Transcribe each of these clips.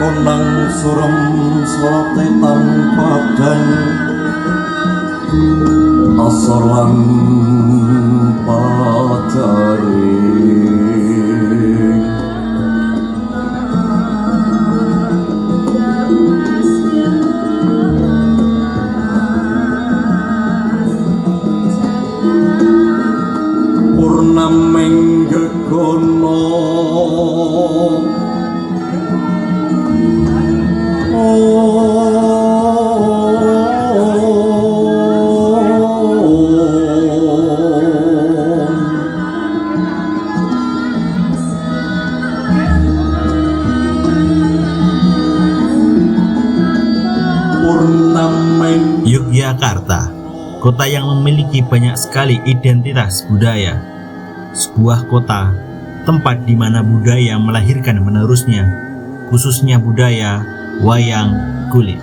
konang surem slote tanpa dan asolan padari purnameng gegono Yogyakarta, kota yang memiliki banyak sekali identitas budaya. Sebuah kota, tempat di mana budaya melahirkan menerusnya, khususnya budaya wayang kulit.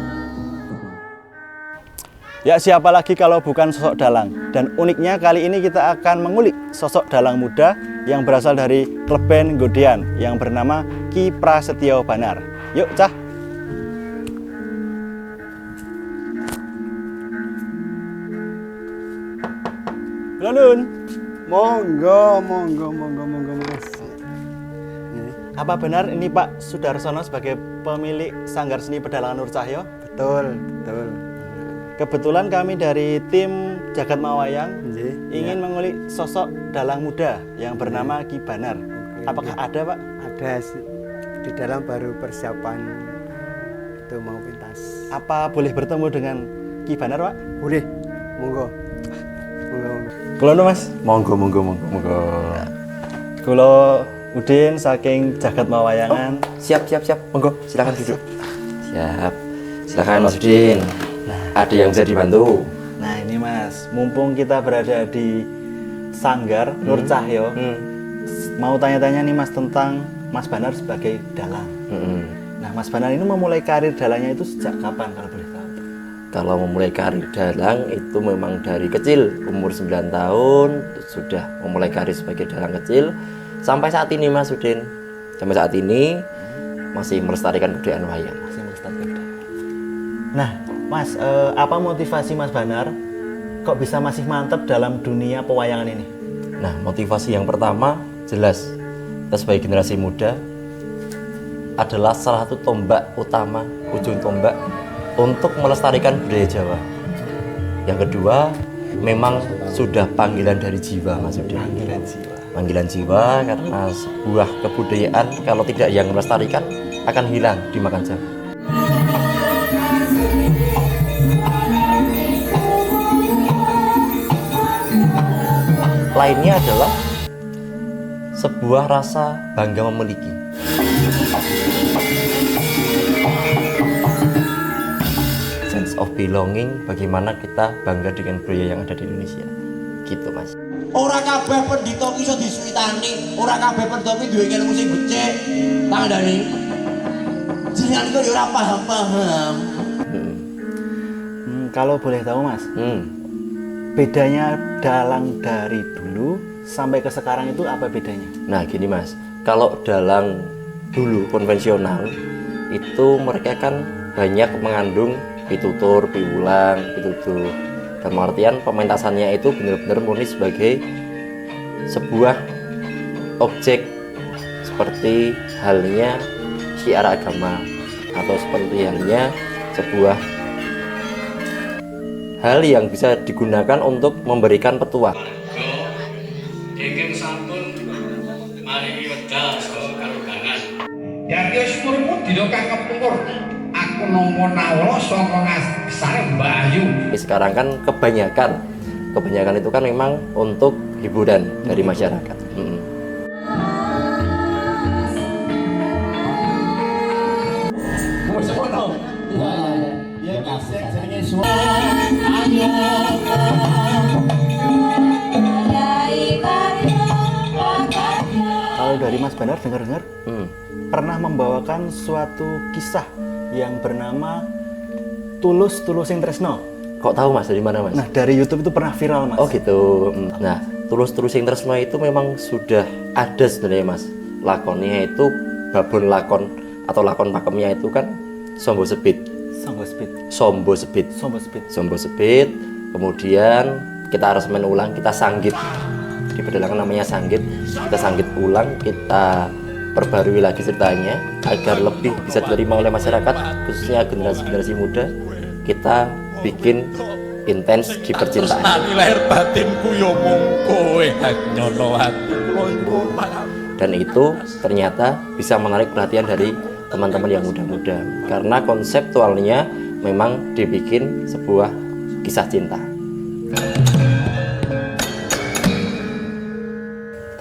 Ya, siapa lagi kalau bukan sosok dalang? Dan uniknya kali ini kita akan mengulik sosok dalang muda yang berasal dari klub band Godean yang bernama Ki Prasetyo Banar. Yuk, Cah! Halo, Nun. Monggo Mas. Apa benar ini Pak Sudarsono sebagai pemilik Sanggar Seni Pedalangan Nur Cahyo? Betul. Kebetulan kami dari tim Jagat Mawayang Nggih, ingin mengulik sosok dalang muda yang bernama Ki Banar. Apakah ada, Pak? ada sih. Di dalam baru persiapan itu mau pentas. Apa boleh bertemu dengan Ki Banar, Pak? Boleh. Monggo. Kulo Mas. monggo Kulo Udin saking Jagat Mawayangan. Siap. Monggo, silakan duduk. Siap. Silakan Mas Udin. Ada yang bisa dibantu? Nah ini Mas, mumpung kita berada di Sanggar Nur Cahyo, mau tanya-tanya nih Mas tentang Mas Banar sebagai dalang. Nah Mas Banar ini memulai karir dalangnya itu sejak kapan kalau boleh tahu? Kalau memulai karir dalang itu memang dari kecil, umur 9 tahun sudah memulai karir sebagai dalang kecil sampai saat ini Mas Udin. Sampai saat ini masih melestarikan kebudayaan wayang. Masih melestarikan budaya. Nah Mas, apa motivasi Mas Banar kok bisa masih mantap dalam dunia pewayangan ini? Nah, motivasi yang pertama jelas kita sebagai generasi muda adalah salah satu tombak utama, ujung tombak untuk melestarikan budaya Jawa. Yang kedua, memang sudah panggilan dari jiwa Mas Udin. Panggilan jiwa karena sebuah kebudayaan kalau tidak yang melestarikan akan hilang dimakan zaman. Lainnya adalah sebuah rasa bangga memiliki. Sense of belonging, bagaimana kita bangga dengan budaya yang ada di Indonesia. Gitu Mas. Ora kabeh pendhita iso disuwitani, ora kabeh pendhita duwe ilmu sing becik. Tandane jenengan kok ora paham-paham. Kalau boleh tahu Mas, bedanya dalang dari dulu sampai ke sekarang itu apa bedanya? Nah gini Mas, kalau dalang dulu konvensional itu mereka kan banyak mengandung pitutur, piwulang, pitutur. Dalam artian pementasannya itu benar-benar murni sebagai sebuah objek seperti halnya syiar agama atau seperti halnya sebuah hal yang bisa digunakan untuk memberikan petuah. Dadi sepurmu dina kakepur aku nampa nawala saka ngasare Mbahyu. Sekarang kan kebanyakan itu kan memang untuk hiburan dari masyarakat. Kalau dari Mas Banar dengar-dengar pernah membawakan suatu kisah yang bernama Tulus Tulusing Tresno. Kok tahu Mas dari mana Mas? Nah dari YouTube itu pernah viral Mas. Oh gitu. Nah Tulus Tulusing Tresno itu memang sudah ada sebenarnya Mas. Lakonnya itu babon lakon atau lakon pakemnya itu kan Sombo Sebit. Sombo Speed. Sombo Sebit. Kemudian kita aransemen ulang, kita sanggit. Di pedalangan namanya sanggit. Kita sanggit ulang, kita perbarui lagi ceritanya agar lebih bisa diterima oleh masyarakat, khususnya generasi muda. Kita bikin intens di percintaan. Lahir batinku yo mung kowe nyono ati Dan itu ternyata bisa menarik perhatian dari teman-teman yang muda-muda karena konseptualnya memang dibikin sebuah kisah cinta.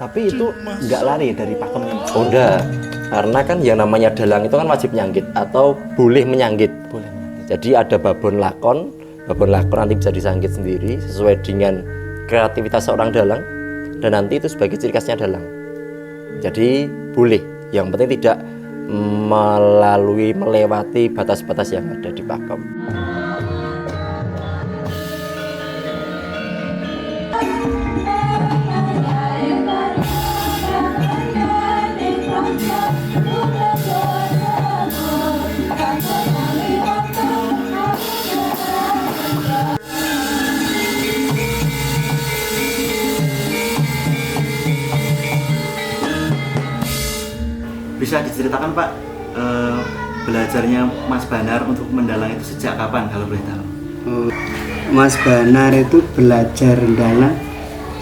Tapi itu nggak lari dari pakemnya. Oh enggak, karena kan yang namanya dalang itu kan wajib nyanggit atau boleh menyanggit. Jadi ada babon lakon nanti bisa disanggit sendiri sesuai dengan kreativitas seorang dalang, dan nanti itu sebagai ciri khasnya dalang. Jadi boleh, yang penting tidak melewati batas-batas yang ada di pakem. Bisa diceritakan Pak, belajarnya Mas Banar untuk mendalang itu sejak kapan kalau boleh tahu? Mas Banar itu belajar dalang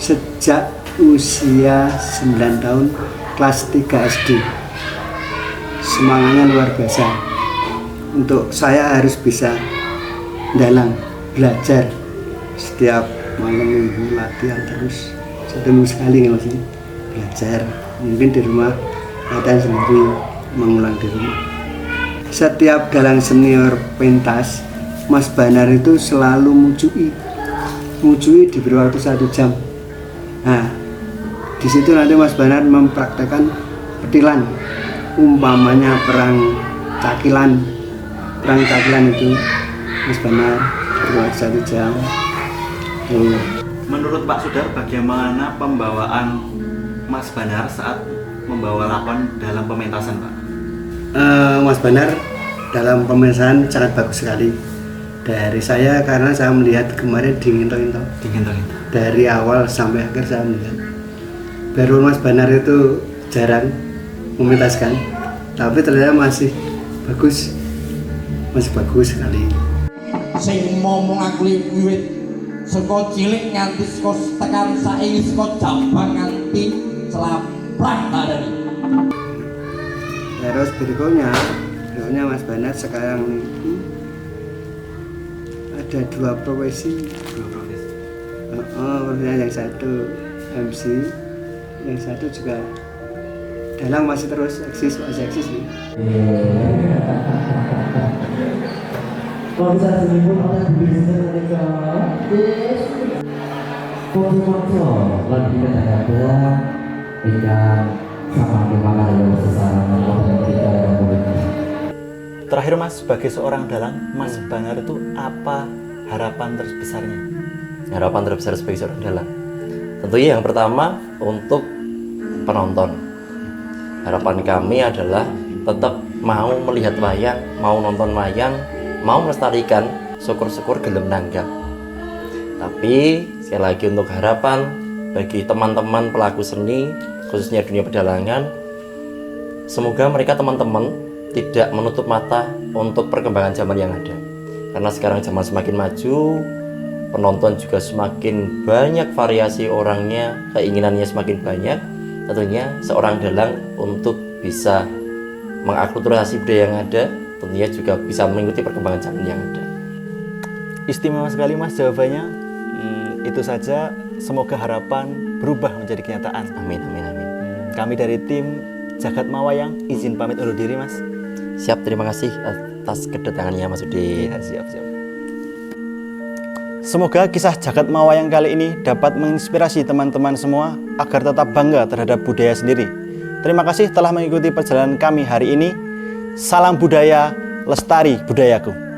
sejak usia 9 tahun, kelas 3 SD. Semangatnya luar biasa. Untuk saya harus bisa dalang, belajar setiap malam minggu latihan terus. Satu sekali nggak maksudnya belajar. Mungkin di rumah latihan sendiri, mengulang di rumah. Setiap dalang senior pentas, Mas Banar itu selalu mujui diberi waktu 1 jam. Nah, di situ nanti Mas Banar mempraktekkan petilan, umpamanya perang cakilan itu Mas Banar beri waktu 1 jam. Menurut Pak Sudar, bagaimana pembawaan Mas Banar saat membawa lakon dalam pementasan, Pak? Mas Banar dalam pementasan sangat bagus sekali. Dari saya, karena saya melihat kemarin dingin-dingin. Dari awal sampai akhir saya melihat. Baru Mas Banar itu jarang mementaskan, tapi ternyata masih bagus sekali. Sing momong aku wiwit saka cilik nganti saka tekan saiki saka jambang nganti selaprak tadi. Terus berikutnya Mas Banar sekarang itu ada 2 profesi. Yang satu MC, yang satu juga dalang, masih terus eksis nih. Kalau bisa seminggu orang bisa mereka foto lagi kita ada ikan sama kemana yang sesaran dan kita yang boleh. Terakhir Mas, sebagai seorang dalang, Mas Banar itu apa harapan terbesarnya? Harapan terbesar sebagai seorang dalang, tentunya yang pertama untuk penonton. Harapan kami adalah tetap mau melihat wayang, mau nonton wayang, mau melestarikan, syukur-syukur gelem nanggap. Tapi sekali lagi untuk harapan bagi teman-teman pelaku seni, khususnya dunia pedalangan, semoga mereka teman-teman tidak menutup mata untuk perkembangan zaman yang ada. Karena sekarang zaman semakin maju, penonton juga semakin banyak variasi orangnya, keinginannya semakin banyak. Tentunya seorang dalang untuk bisa mengakulturasi budaya yang ada, tentunya juga bisa mengikuti perkembangan zaman yang ada. Istimewa sekali Mas jawabannya. Itu saja, semoga harapan berubah menjadi kenyataan. Amin, amin, amin. Kami dari tim Jagat Mawayang izin pamit undur diri Mas. Siap, terima kasih atas kedatangannya Mas Udin. Iya, siap. Semoga kisah Jagat Mawayang kali ini dapat menginspirasi teman-teman semua agar tetap bangga terhadap budaya sendiri. Terima kasih telah mengikuti perjalanan kami hari ini. Salam budaya, lestari budayaku.